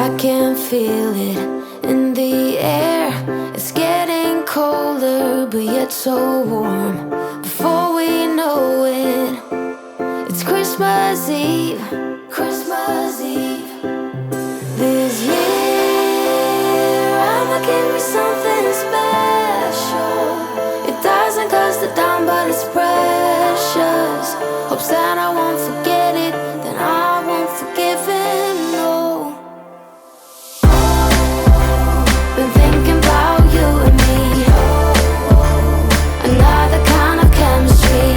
I can feel it in the air. It's getting colder, but yet so warm. Before we know it, it's Christmas Eve. Christmas Eve. This year, I'ma give me something special. It doesn't cost a dime, but it's precious. Hopes that I won't forget it, then I won't forgive it, no. Been thinking about you and me, another kind of chemistry.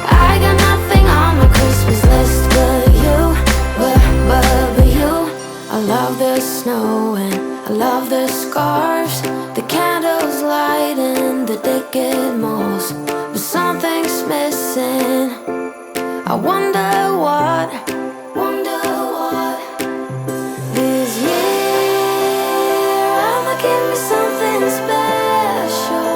I got nothing on my Christmas list but you, but you. I love the snow and I love the scarves, the candles lighting the decade malls. But something's missing. I wonder what. This year, I'ma give me something special.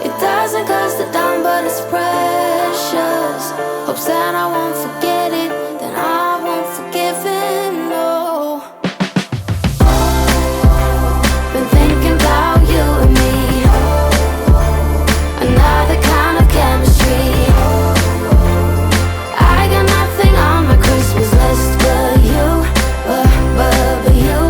It doesn't cost a dime, but it's precious. Hopes that I won't forget it, then I won't forgive it, no. Been thinking about you and me, another kind of chemistry. I got nothing on my Christmas list but you, but you.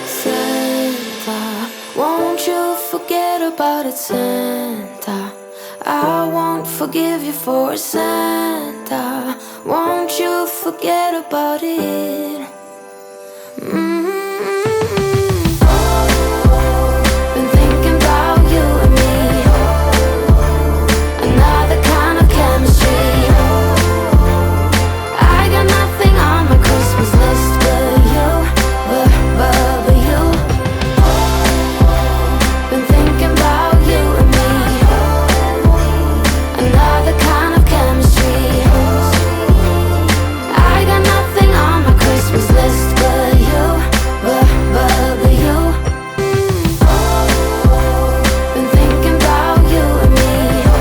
Santa, won't you forget about it, Santa? I won't forgive you for it, Santa. Won't you forget about it?